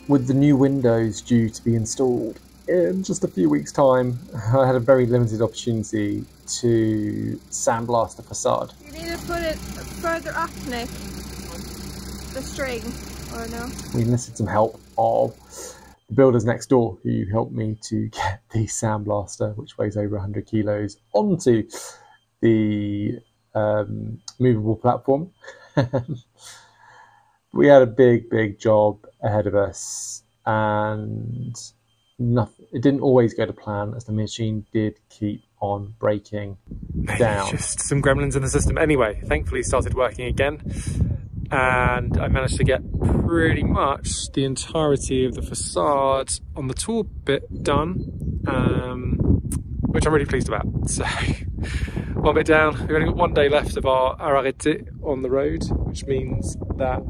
with the new windows due to be installed in just a few weeks' time, I had a very limited opportunity to sandblast the facade. You need to put it further up, Nick. The string, or no? We enlisted some help of the builders next door who helped me to get the sandblaster, which weighs over 100 kilos, onto the movable platform. We had a big job ahead of us, and it didn't always go to plan, as the machine did keep on breaking down. Just some gremlins in the system. Anyway, thankfully it started working again, and I managed to get pretty much the entirety of the facade on the tall bit done, which I'm really pleased about. So one bit down. We've only got 1 day left of our arrêté on the road, which means that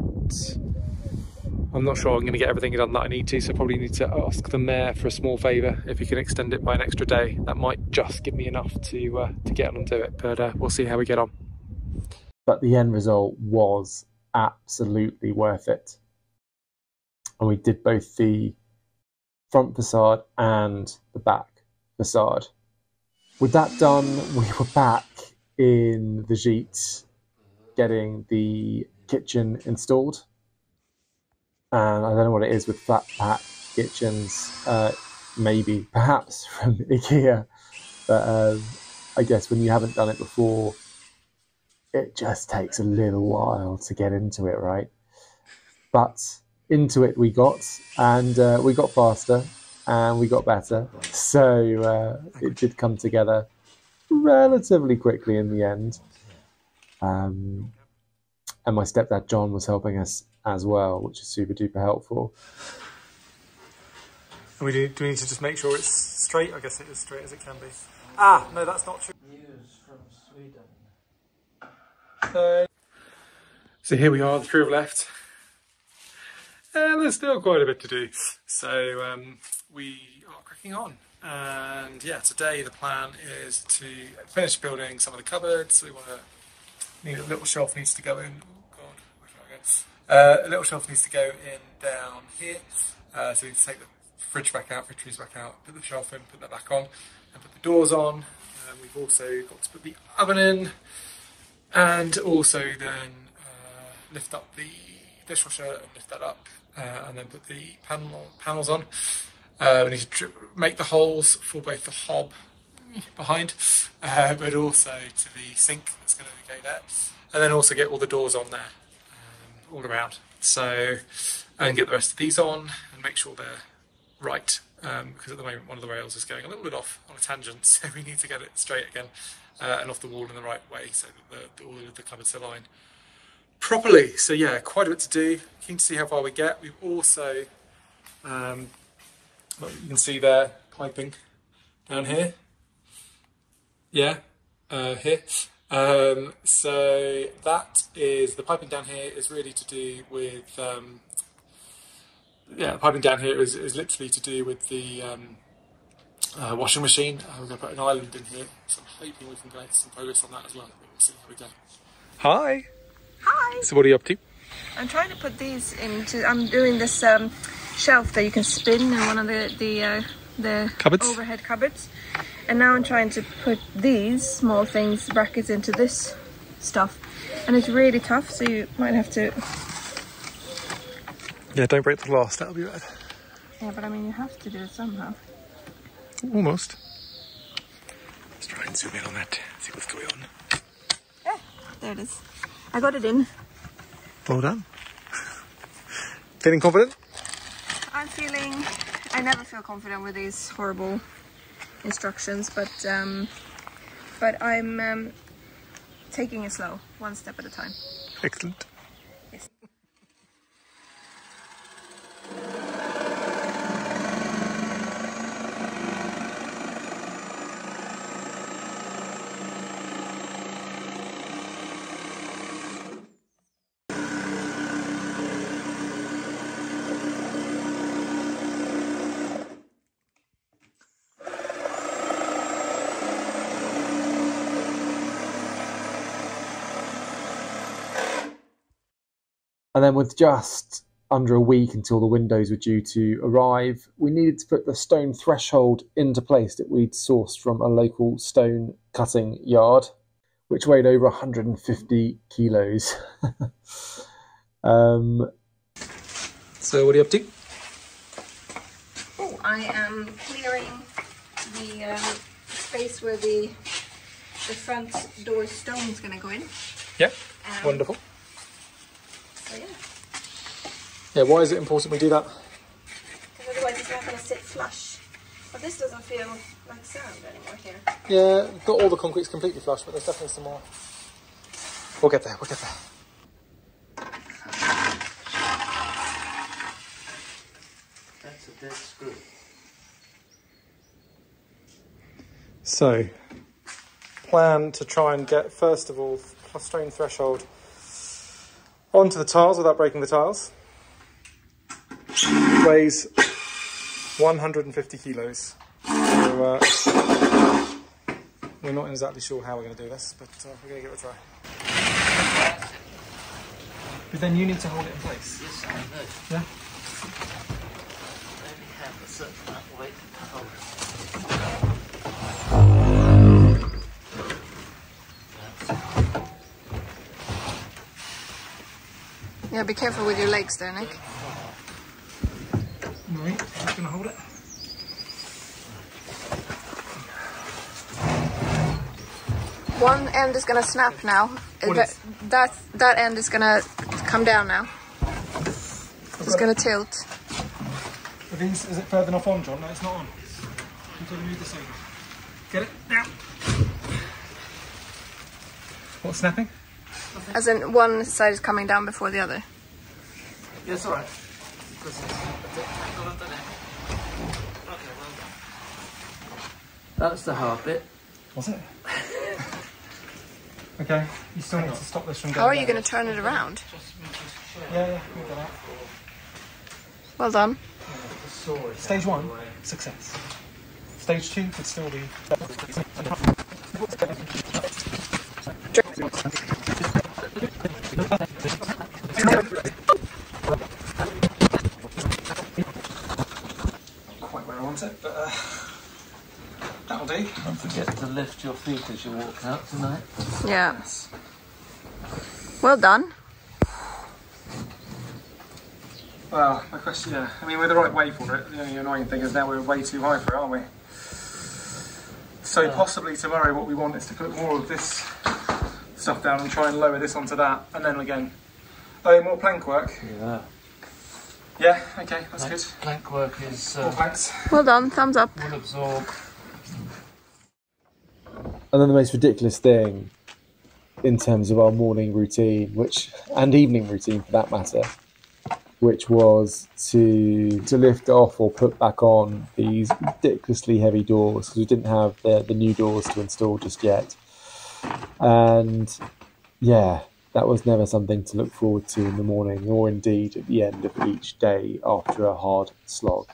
I'm not sure I'm going to get everything done that I need to, so I probably need to ask the mayor for a small favour if he can extend it by an extra day. That might just give me enough to get on and do it, but we'll see how we get on. But the end result was absolutely worth it. And we did both the front facade and the back facade. With that done, we were back in the gite getting the kitchen installed. And I don't know what it is with flat pack kitchens, perhaps from IKEA, but I guess when you haven't done it before, it just takes a little while to get into it, right? But into it we got, and we got faster, and we got better. So it did come together relatively quickly in the end. And my stepdad John was helping us as well, which is super duper helpful. And do we need to just make sure it's straight? I guess it is straight as it can be. Ah, no, that's not true. News from Sweden. So here we are, the three have left. And there's still quite a bit to do. So we are cracking on. And yeah, today the plan is to finish building some of the cupboards. We want to, a little shelf needs to go in. Oh God, where can I go? A little shelf needs to go in down here. So we need to take the fridge back out, fridge trees back out, put the shelf in, put that back on, and put the doors on. We've also got to put the oven in, and also then lift up the dishwasher and lift that up, and then put the panels on. We need to make the holes for both the hob behind, but also to the sink that's going to go there, and then also get all the doors on there, all around. So, and get the rest of these on and make sure they're right, because at the moment one of the rails is going a little bit off on a tangent, so we need to get it straight again and off the wall in the right way, so that all of the cupboards align properly. So yeah, quite a bit to do. Keen to see how far we get. We've also, well, you can see there, piping down here. Yeah, here. So that is, the piping down here is really to do with, the piping down here is literally to do with the washing machine. We're going to put an island in here, so I'm hoping we can make some progress on that as well. But we'll see how we go. Hi! Hi! So what are you up to? I'm trying to put these into, I'm doing this shelf that you can spin in one of the Cupboards? Overhead cupboards. And now I'm trying to put these small things, brackets, into this stuff. And it's really tough, so you might have to... Yeah, don't break the glass, that'll be bad. Yeah, but I mean, you have to do it somehow. Almost. Let's try and zoom in on that, see what's going on. Yeah, there it is. I got it in. Well done. Feeling confident? I'm feeling... I never feel confident with these horrible instructions, but I'm taking it slow, one step at a time. Excellent. Yes. And then with just under a week until the windows were due to arrive, we needed to put the stone threshold into place that we'd sourced from a local stone cutting yard, which weighed over 150 kilos. So what are you up to? Oh, I am clearing the space where the front door stone is going to go in. Yeah, wonderful. So yeah. Yeah, why is it important we do that? Because otherwise it's not going to sit flush. But this doesn't feel like sand anymore here. Yeah, not all the concrete's completely flush, but there's definitely some more. We'll get there, we'll get there. That's a dead screw. So, plan to try and get, first of all, stone threshold onto the tiles without breaking the tiles. It weighs 150 kilos. So, we're not exactly sure how we're going to do this, but we're going to give it a try. But then you need to hold it in place. Yes, I know. Yeah? I only have a certain amount of weight to hold it. Yeah, be careful with your legs there, Nick. Right, I'm going to hold it. One end is going to snap now. That end is going to come down now. It's going to tilt. Are these, is it further enough on, John? No, it's not on. I'm going to move this over. Get it? Now. What's snapping? As in one side is coming down before the other. Yeah, it's alright. Okay, well done. That's the hard bit. Was it? Okay, you still need to stop this from going. How are you going to turn it around? Yeah, move that out. Well done. Stage 1, success. Stage 2 could still be. Not quite where I want it, but that'll do. Don't forget to lift your feet as you walk out tonight. Yeah. Well done. Well, my question, yeah. I mean, we're the right way for it. The only annoying thing is now we're way too high for it, aren't we? So possibly tomorrow what we want is to put more of this stuff down and try and lower this onto that, and then again. Oh, more plank work? Yeah. Yeah, okay, that's good. Plank work is... More planks. Well done. Thumbs up. will absorb. And then the most ridiculous thing in terms of our morning routine, and evening routine for that matter, which was to lift off or put back on these ridiculously heavy doors, because we didn't have the new doors to install just yet. And yeah, that was never something to look forward to in the morning, or indeed at the end of each day after a hard slog.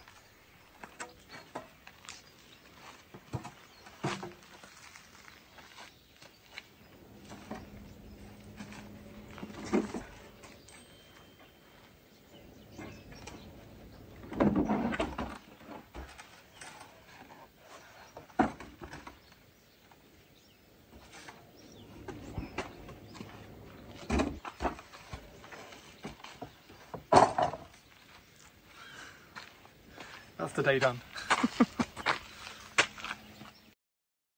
That's the day done.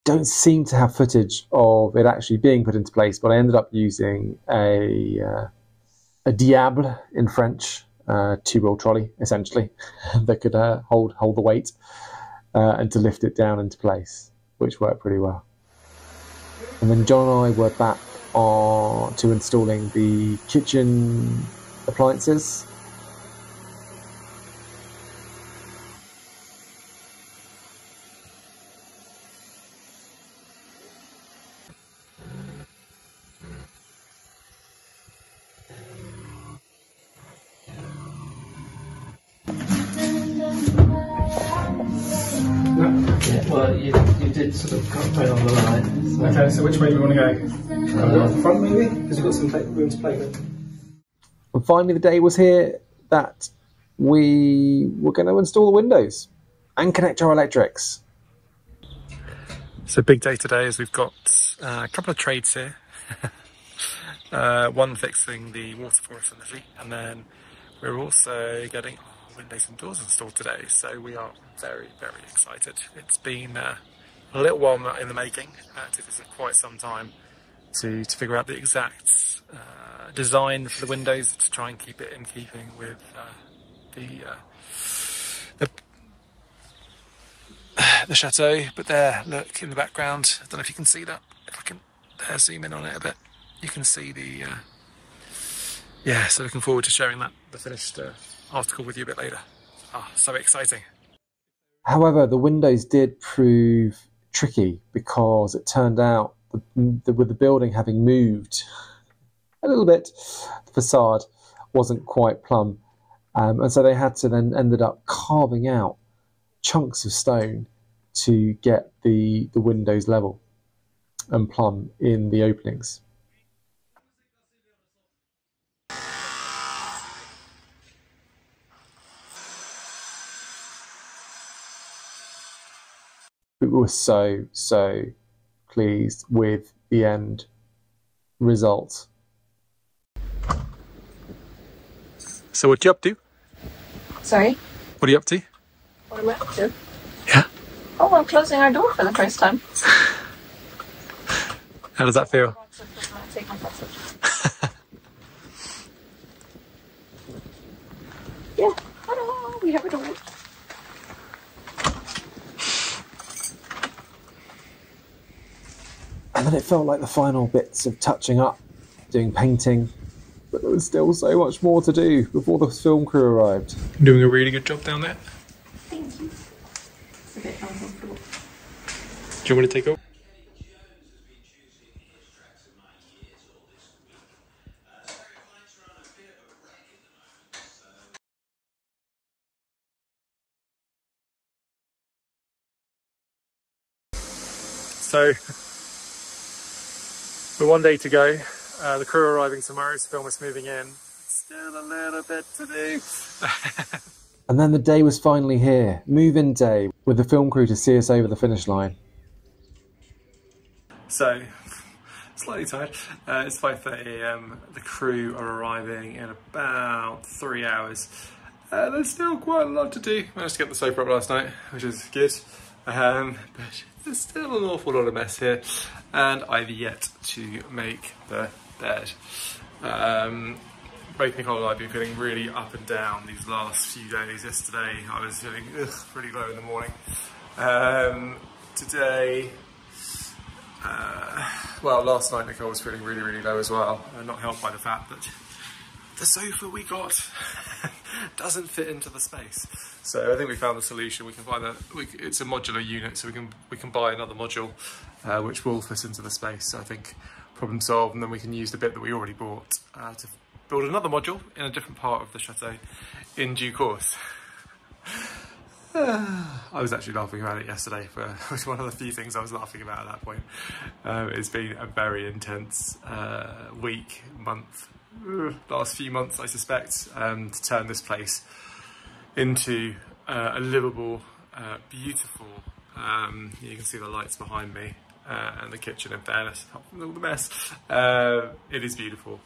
Don't seem to have footage of it actually being put into place, but I ended up using a diable in French, two-wheel trolley essentially that could hold the weight and to lift it down into place, which worked pretty well. And then John and I were back to installing the kitchen appliances. Yeah, well, you did sort of cut right on the line. So. Okay, so which way do we want to go? Off the front maybe? Because you've got some room to play with. And finally the day was here. that we were going to install the windows and connect our electrics. So big day today as we've got a couple of trades here. One fixing the waterfall facility, and then we're also getting our windows and doors installed today. So we are very, very excited. It's been a little while in the making. It took us quite some time to figure out the exact design for the windows to try and keep it in keeping with the chateau. But there, look in the background. I don't know if you can see that. If I can zoom in on it a bit, you can see the yeah. So looking forward to sharing the finished article with you a bit later. So exciting. However, the windows did prove tricky because it turned out with the building having moved a little bit, the facade wasn't quite plumb, and so they had to then ended up carving out chunks of stone to get the windows level and plumb in the openings. We were so pleased with the end result. So what are you up to? Sorry? What are you up to? What am I up to? Yeah. Oh, I'm closing our door for the first time. How does that feel? Yeah, ta-da, we have a door. And then it felt like the final bits of touching up, doing painting, but there was still so much more to do before the film crew arrived. Doing a really good job down there. Thank you. It's a bit uncomfortable. Do you want me to take over? So, we're one day to go. The crew are arriving tomorrow, so film is moving in. Still a little bit to do. And then the day was finally here, move-in day, with the film crew to see us over the finish line. So, slightly tired. It's 5:30 AM. The crew are arriving in about 3 hours. There's still quite a lot to do. Managed to get the sofa up last night, which is good. But there's still an awful lot of mess here, and I've yet to make the bed. Both Nicole and I have been feeling really up and down these last few days. Yesterday I was feeling pretty low in the morning. Today, well, last night Nicole was feeling really, really low as well, not helped by the fact that the sofa we got doesn't fit into the space. So I think we found the solution. We can find that it's a modular unit, so we can buy another module which will fit into the space. So I think problem solved, and then we can use the bit that we already bought to build another module in a different part of the chateau in due course. I was actually laughing about it yesterday. It was one of the few things I was laughing about at that point. It's been a very intense week, month, last few months I suspect, to turn this place into a livable, beautiful, you can see the lights behind me and the kitchen in fairness, apart from all the mess. It is beautiful,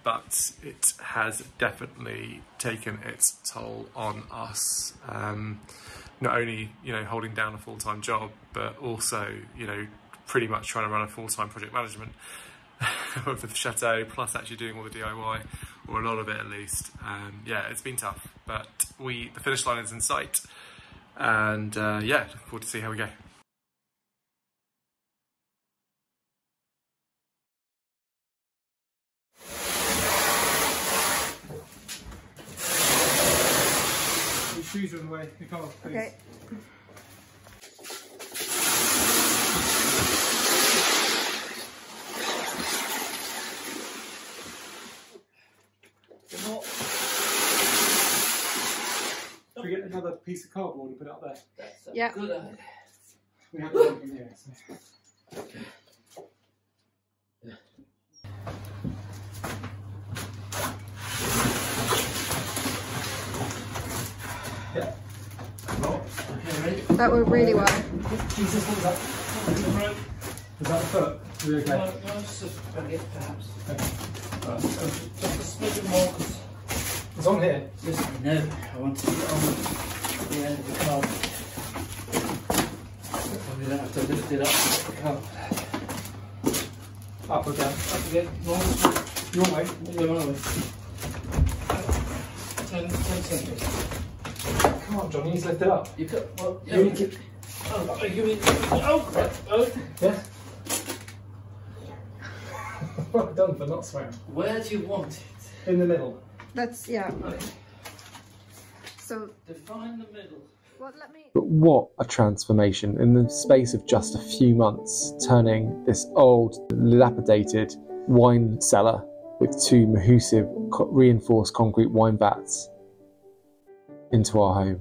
but it has definitely taken its toll on us. Not only, holding down a full-time job, but also, pretty much trying to run a full-time project management of the chateau, plus actually doing all the DIY, or a lot of it at least. Yeah, it's been tough, but the finish line is in sight, and yeah, look forward to see how we go. Shoes are on the way. Nicole, please. Okay. Should we get another piece of cardboard and put it up there? That's a good idea. We have to go from here. So. That worked really well. Jesus, what was that? Was that the foot? Are we okay? No, just a baguette perhaps. Okay. Just a smidgen more, because It's on here. listen, no, I want to get on the end of the card. We don't have to lift it up to get the card. Up or down? Up again, normal. Your way. Yeah, my way. 10 centimetres. Come on, John, you need to lift it up. You could, well, yeah. You need to... Oh, you mean, oh crap, oh. Yeah. Well done for not swearing. Where do you want it? In the middle. That's, yeah. Okay. So, Define the middle. what, let me... But what a transformation in the space of just a few months, turning this old, dilapidated wine cellar with 2 Manoeuvring reinforced concrete wine vats into our home.